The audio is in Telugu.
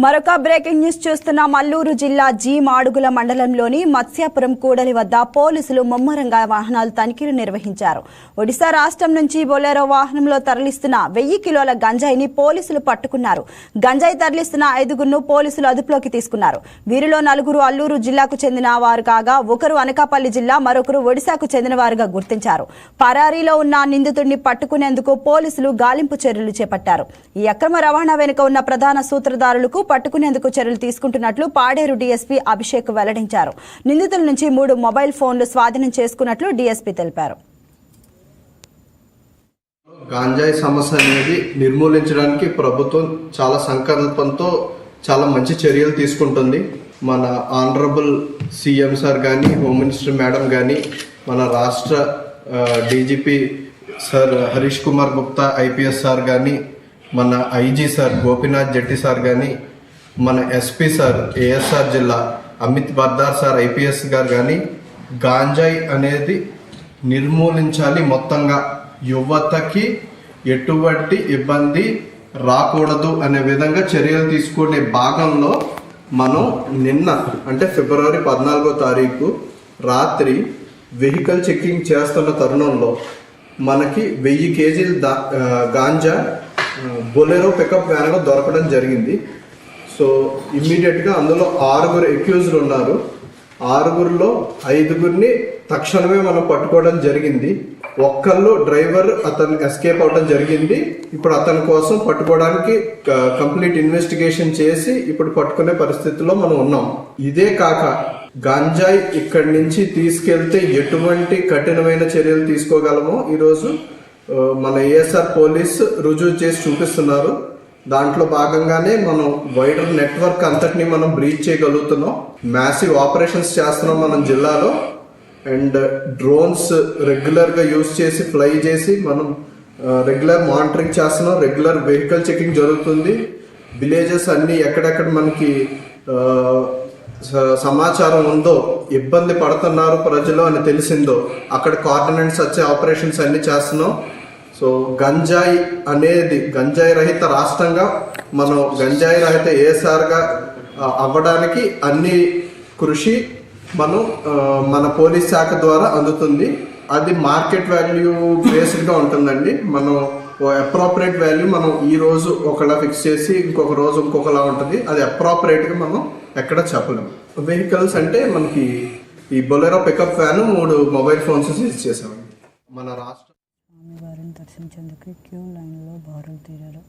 మరొక బ్రేకింగ్ న్యూస్ చూస్తున్నాం. అల్లూరు జిల్లా జీ మాడుగుల మండలంలోని మత్స్యాపురం కూడలి వద్ద పోలీసులు ముమ్మరంగా వాహనాలు తనిఖీలు నిర్వహించారు. ఒడిశా రాష్ట్రం నుంచి బొలెరో వాహనంలో తరలిస్తున్న 1000 కిలోల గంజాయిని పోలీసులు పట్టుకున్నారు. గంజాయి తరలిస్తున్న 5గురును పోలీసులు అదుపులోకి తీసుకున్నారు. వీరిలో 4 అల్లూరు జిల్లాకు చెందిన వారు కాగా ఒకరు అనకాపల్లి జిల్లా, మరొకరు ఒడిశాకు చెందిన వారుగా గుర్తించారు. పరారీలో ఉన్న నిందితుడిని పట్టుకునేందుకు పోలీసులు గాలింపు చర్యలు చేపట్టారు. ఈ అక్రమ రవాణా వెనుక ఉన్న ప్రధాన సూత్రధారులకు పట్టుకునేందుకు చర్యలు తీసుకుంటున్నట్లు పాడేరు డీఎస్పీ అభిషేక్ వెల్లడించారు. నిందితుల నుంచి 3 మొబైల్ ఫోన్లు స్వాధీనం చేసుకున్నట్లు డీఎస్పీ తెలిపారు. గాంజాయి సమస్య అనేది నిర్మూలించడానికి ప్రభుత్వం చాలా సంకల్పంతో చాలా మంచి చర్యలు తీసుకుంటుంది. మన ఆనరబుల్ సీఎం సార్ కానీ, హోమ్ మినిస్టర్ మేడం కానీ, మన రాష్ట్ర DGP sir Harish Kumar Gupta IPS sir కానీ, మన ఐజీ సార్ గోపీనాథ్ జెట్టి సార్ కానీ, మన ఎస్పీ సార్ ఏఎస్ఆర్ జిల్లా అమిత్ బర్దార్ సార్ ఐపీఎస్ గారు కానీ గాంజాయి అనేది నిర్మూలించాలి, మొత్తంగా యువతకి ఎటువంటి ఇబ్బంది రాకూడదు అనే విధంగా చర్యలు తీసుకునే భాగంలో మనం నిన్న అంటే ఫిబ్రవరి 14వ తారీఖు రాత్రి వెహికల్ చెకింగ్ చేస్తున్న తరుణంలో మనకి 1000 కేజీలు గాంజా బొలెరో పికప్ వ్యాన్లో దొరకడం జరిగింది. సో ఇమ్మీడియట్గా అందులో 6 అక్యూజ్డ్ ఉన్నారు. 6లో 5గురిని తక్షణమే మనం పట్టుకోవడం జరిగింది. ఒక్కళ్ళు డ్రైవర్ అతను ఎస్కేప్ అవడం జరిగింది. ఇప్పుడు అతని కోసం పట్టుకోవడానికి కంప్లీట్ ఇన్వెస్టిగేషన్ చేసి ఇప్పుడు పట్టుకునే పరిస్థితిలో మనం ఉన్నాం. ఇదే కాక గంజాయి ఇక్కడి నుంచి తీసుకెళ్తే ఎటువంటి కఠినమైన చర్యలు తీసుకోగలమో ఈరోజు మన ఏఎస్ఆర్ పోలీస్ రుజువు చేసి చూపిస్తున్నారు. దాంట్లో భాగంగానే మనం వైడర్ నెట్వర్క్ అంతటిని మనం బ్రీచ్ చేయగలుగుతున్నాం. మ్యాసివ్ ఆపరేషన్స్ చేస్తున్నాం మనం జిల్లాలో. అండ్ డ్రోన్స్ రెగ్యులర్గా యూజ్ చేసి ఫ్లై చేసి మనం రెగ్యులర్ మానిటరింగ్ చేస్తున్నాం. రెగ్యులర్ వెహికల్ చెకింగ్ జరుగుతుంది. విలేజెస్ అన్నీ ఎక్కడెక్కడ మనకి సమాచారం ఉందో, ఇబ్బంది పడుతున్నారు ప్రజలు అని తెలిసిందో అక్కడ కోఆర్డినేట్స్ వచ్చే ఆపరేషన్స్ అన్నీ చేస్తున్నాం. సో గంజాయి అనేది గంజాయి రహిత రాష్ట్రంగా మనం గంజాయి రహిత ఏఎస్ఆర్గా అవ్వడానికి అన్ని కృషి మనం మన పోలీస్ శాఖ ద్వారా అందుతుంది. అది మార్కెట్ వాల్యూ బేస్డ్గా ఉంటుందండి. మనం అప్రోప్రియేట్ వాల్యూ మనం ఈ రోజు ఒకలా ఫిక్స్ చేసి ఇంకొక రోజు ఇంకొకలా ఉంటుంది. అది అప్రోప్రియేట్గా మనం ఎక్కడ చెప్పలేము. వెహికల్స్ అంటే మనకి ఈ Bolero pickup van 3 mobile phones seize చేసామండి. మన రాష్ట్ర స్వామివారిని దర్శించేందుకు క్యూ లైన్లో బారులు తీరారు.